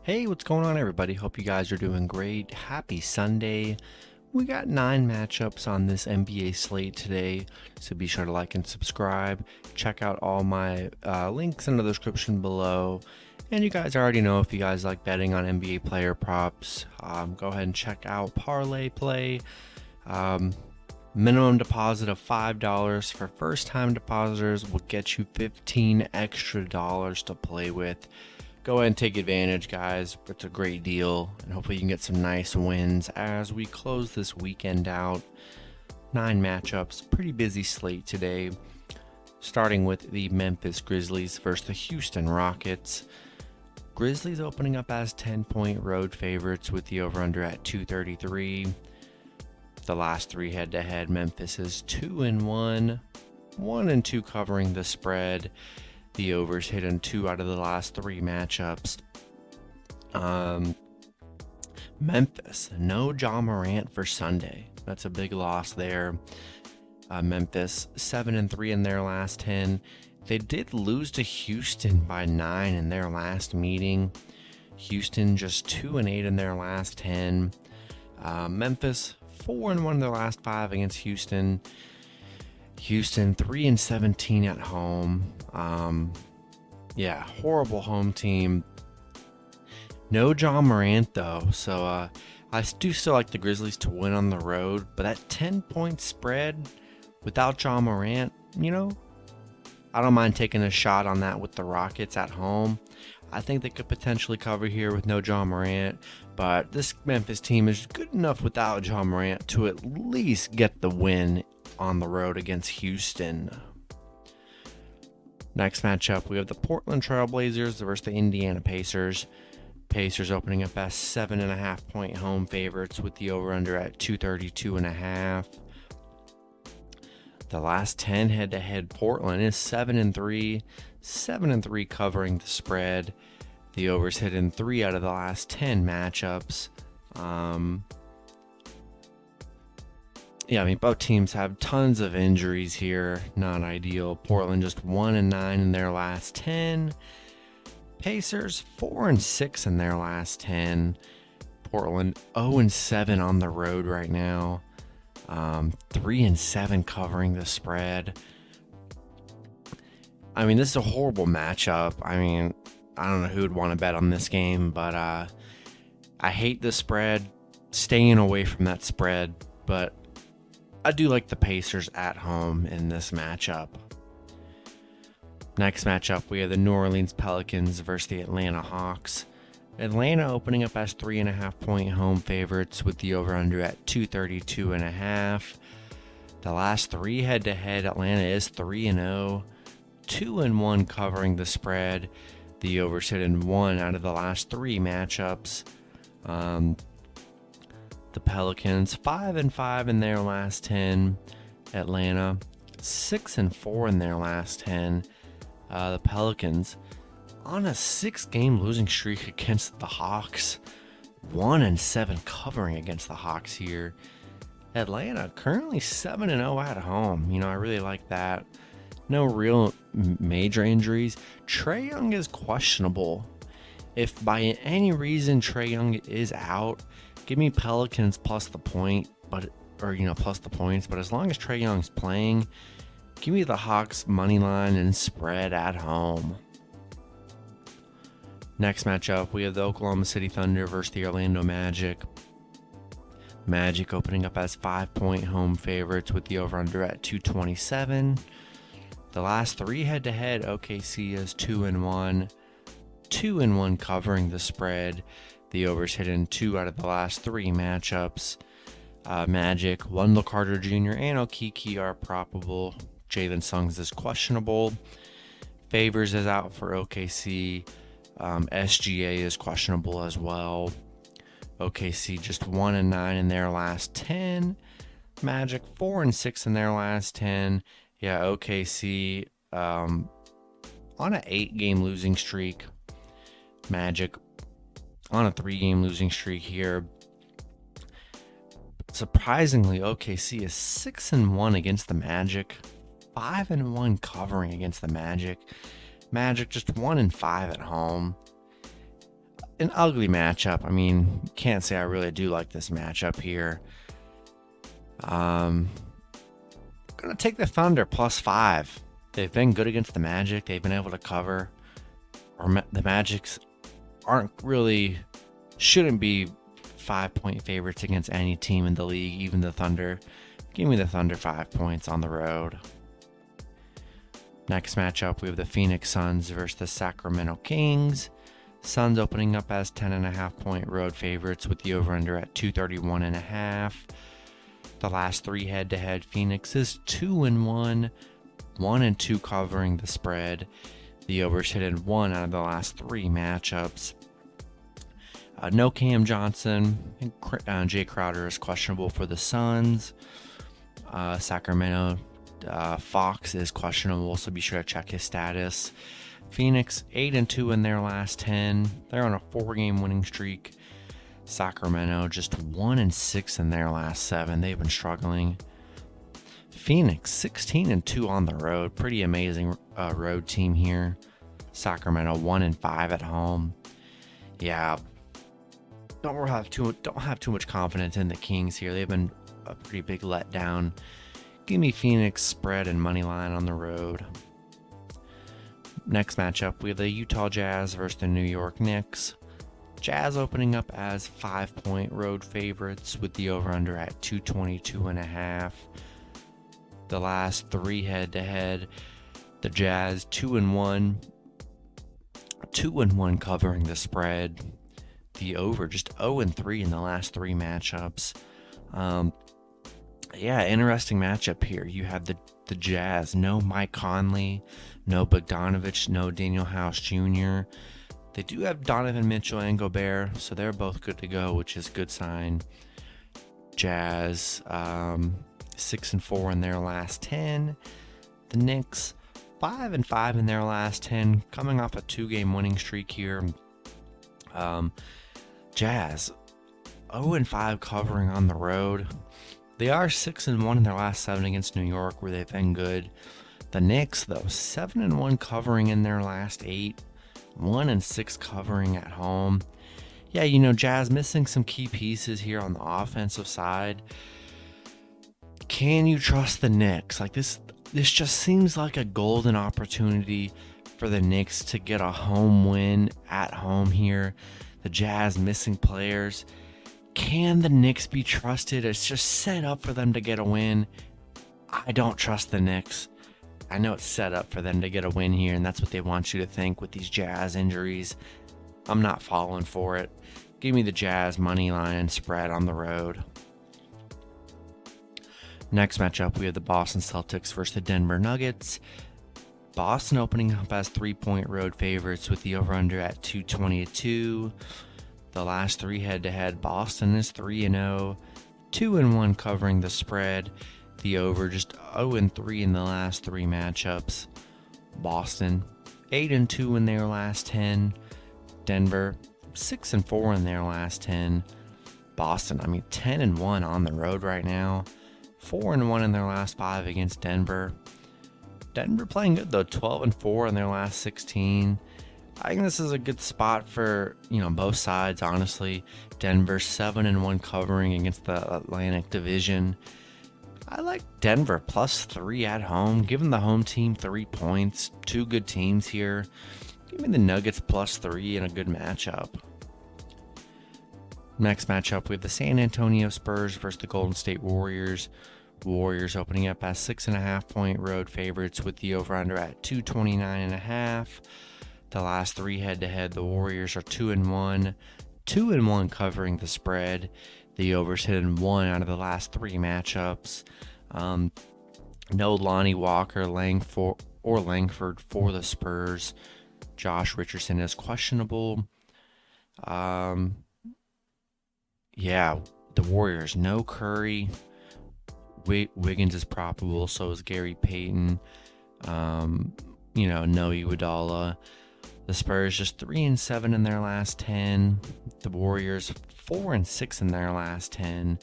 Hey, what's going on, everybody? Hope you guys are doing great. Happy Sunday. We got 9 matchups on this NBA slate today, so be sure to like and subscribe. Check out all my links in the description below. And you guys already know, if you guys like betting on NBA player props, go ahead and check out ParlayPlay. Minimum deposit of $5 for first-time depositors will get you $15 extra to play with. Go ahead and take advantage, guys. It's a great deal, and hopefully you can get some nice wins as we close this weekend out. 9 matchups, pretty busy slate today, starting with the Memphis Grizzlies versus the Houston Rockets. Grizzlies opening up as 10-point road favorites with the over-under at 233. The last 3 head-to-head, Memphis is 2-1, 1-2 covering the spread. The overs hit in 2 out of the last 3 matchups. Memphis, no Ja Morant for Sunday. That's a big loss there. Memphis 7-3 in their last 10. They did lose to Houston by 9 in their last meeting. Houston just 2-8 in their last 10. Memphis 4-1 in their last 5 against Houston. Houston 3-17 at home. Horrible home team. No Ja Morant though, so I do still like the Grizzlies to win on the road, but that 10-point spread without Ja Morant, I don't mind taking a shot on that with the Rockets at home. I think they could potentially cover here with no Ja Morant, but this Memphis team is good enough without Ja Morant to at least get the win on the road against Houston. Next matchup, we have the Portland Trailblazers versus the Indiana Pacers. Pacers opening up as 7.5-point home favorites with the over-under at 232.5. The last 10 head-to-head, Portland is 7-3, 7-3 covering the spread. The overs hit in 3 out of the last 10 matchups. Both teams have tons of injuries here. Not ideal. Portland just 1-9 in their last 10. Pacers 4-6 in their last 10. Portland 0-7 on the road right now. 3-7 covering the spread. This is a horrible matchup. I don't know who would want to bet on this game, but I hate the spread. Staying away from that spread, but I do like the Pacers at home in this matchup. Next matchup, we have the New Orleans Pelicans versus the Atlanta Hawks. Atlanta opening up as 3.5-point home favorites with the over-under at 232.5. The last 3 head-to-head, Atlanta is 3-0, 2-1 covering the spread. The overs hit in 1 out of the last 3 matchups. The Pelicans 5-5 in their last 10. Atlanta 6-4 in their last 10. The Pelicans on a 6-game losing streak against the Hawks. 1-7 covering against the Hawks here. Atlanta currently 7-0 at home. I really like that. No real major injuries. Trae Young is questionable. If by any reason Trae Young is out, give me Pelicans plus the points. But as long as Trae Young's playing, give me the Hawks money line and spread at home. Next matchup, we have the Oklahoma City Thunder versus the Orlando Magic. Magic opening up as 5-point home favorites with the over-under at 227. The last 3 head-to-head, OKC is 2-1, 2-1 covering the spread. The overs hit in 2 out of the last 3 matchups. Magic, Wendell Carter Jr. and Okeke are probable. Jalen Suggs is questionable. Favors is out for OKC. SGA is questionable as well. OKC just 1-9 in their last 10. Magic 4-6 in their last 10. Yeah, OKC on an 8-game losing streak. Magic on a 3-game losing streak here. Surprisingly, OKC is 6-1 against the Magic, 5-1 covering against the Magic. Magic just 1-5 at home. an ugly matchup. I mean, can't say I really do like this matchup here. Gonna take the Thunder +5. They've been good against the Magic. They've been able to cover. The Magics shouldn't be 5-point favorites against any team in the league, even the Thunder. Give me the Thunder 5 points on the road. Next matchup, we have the Phoenix Suns versus the Sacramento Kings. Suns opening up as 10.5-point road favorites with the over-under at 231.5. The last 3 head-to-head, Phoenix is 2-1, 1-2 covering the spread. The overs hit in 1 out of the last 3 matchups. No Cam Johnson. Jay Crowder is questionable for the Suns. Sacramento Fox is questionable, so be sure to check his status. Phoenix 8-2 in their last 10. They're on a 4-game winning streak. Sacramento just 1-6 in their last 7. They've been struggling. Phoenix 16-2 on the road. Pretty amazing road team here. Sacramento 1-5 at home. Yeah, don't have too much confidence in the Kings here. They've been a pretty big letdown. Give me Phoenix spread and money line on the road. Next matchup, we have the Utah Jazz versus the New York Knicks. Jazz opening up as 5-point road favorites with the over-under at 222.5. The last 3 head-to-head, the Jazz 2-1 covering the spread. The over just 0-3 in the last 3 matchups. Interesting matchup here. You have the Jazz, no Mike Conley, no Bogdanovich, no Daniel House Jr. They do have Donovan Mitchell and Gobert, so they're both good to go, which is a good sign. Jazz 6-4 in their last 10. The Knicks 5-5 in their last 10, coming off a 2-game winning streak here. Jazz 0-5 covering on the road. They are 6-1 in their last 7 against New York, where they've been good. The Knicks, though, 7-1 covering in their last 8, 1-6 covering at home. Yeah, Jazz missing some key pieces here on the offensive side. Can you trust the Knicks? Like this just seems like a golden opportunity for the Knicks to get a home win at home here. The Jazz missing players. Can the Knicks be trusted? It's just set up for them to get a win. I don't trust the Knicks. I know it's set up for them to get a win here, and that's what they want you to think with these Jazz injuries. I'm not falling for it. Give me the Jazz money line and spread on the road. Next matchup, we have the Boston Celtics versus the Denver Nuggets. Boston opening up as 3-point road favorites with the over-under at 222. The last 3 head-to-head, Boston is 3-0, 2-1 covering the spread. The over just 0-3 in the last 3 matchups. Boston 8-2 in their last 10. Denver 6-4 in their last 10. Boston, 10-1 on the road right now. 4-1 in their last 5 against Denver. Denver playing good though, 12-4 in their last 16. I think this is a good spot for, both sides, honestly. Denver 7-1 covering against the Atlantic Division. I like Denver +3 at home, giving the home team 3 points. 2 good teams here. Give me the Nuggets +3 in a good matchup. Next matchup, we have the San Antonio Spurs versus the Golden State Warriors. Warriors opening up as 6.5-point road favorites with the over-under at 229.5. The last 3 head-to-head, the Warriors are 2-1, 2-1 covering the spread. The overs hit in 1 out of the last 3 matchups. No Lonnie Walker, Langford for the Spurs. Josh Richardson is questionable. The Warriors, no Curry. Wiggins is probable, so is Gary Payton. No Iguodala. The Spurs just 3-7 in their last 10. The Warriors 4-6 in their last 10.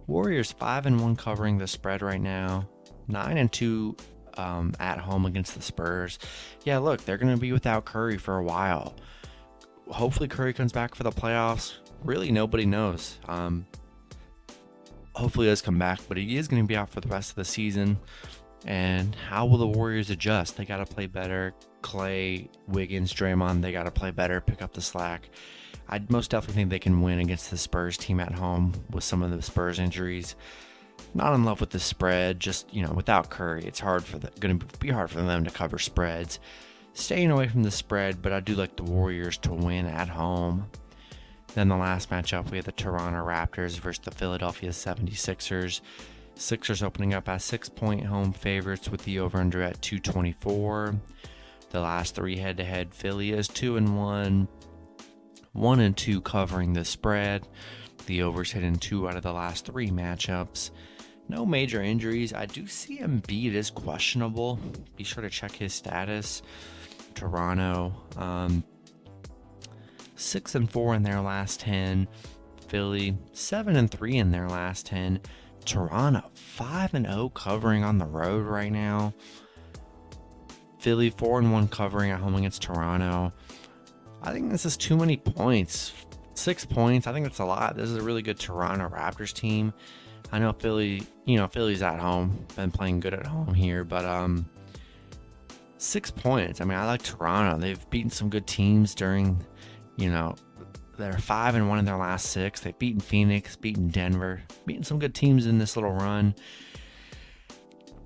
Warriors 5-1 covering the spread right now. 9-2 at home against the Spurs. Yeah, look, they're going to be without Curry for a while. hopefully Curry comes back for the playoffs. Really, nobody knows. Hopefully he does come back, but he is going to be out for the rest of the season. And how will the Warriors adjust? They got to play better. Clay, Wiggins, Draymond, they got to play better, pick up the slack. I most definitely think they can win against the Spurs team at home with some of the Spurs injuries. Not in love with the spread, just, without Curry, it's going to be hard for them to cover spreads. Staying away from the spread, but I do like the Warriors to win at home. Then the last matchup, we have the Toronto Raptors versus the Philadelphia 76ers. Sixers opening up as 6-point home favorites with the over-under at 224. The last 3 head-to-head, Philly is 2-1, 1-2 covering the spread. The overs hit in 2 out of the last 3 matchups. No major injuries. I do see Embiid is questionable. Be sure to check his status. Toronto, 6-4 in their last 10. Philly, 7-3 in their last 10. Toronto, 5-0 covering on the road right now. Philly, 4-1 covering at home against Toronto. I think this is too many points. 6 points, I think that's a lot. This is a really good Toronto Raptors team. I know Philly's at home. Been playing good at home here, but 6 points. I mean, I like Toronto. They've beaten some good teams during, they're 5-1 in their last 6. They've beaten Phoenix, beaten Denver, beaten some good teams in this little run.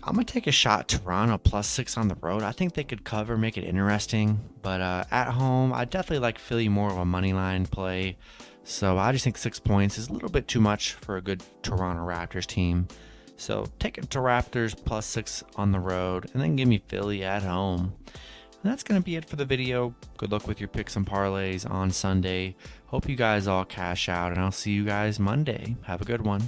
I'm going to take a shot Toronto +6 on the road. I think they could cover, make it interesting. But at home, I definitely like Philly more of a money line play. So I just think 6 points is a little bit too much for a good Toronto Raptors team. So take it to Raptors +6 on the road, and then give me Philly at home. And that's going to be it for the video. Good luck with your picks and parlays on Sunday. Hope you guys all cash out, and I'll see you guys Monday. Have a good one.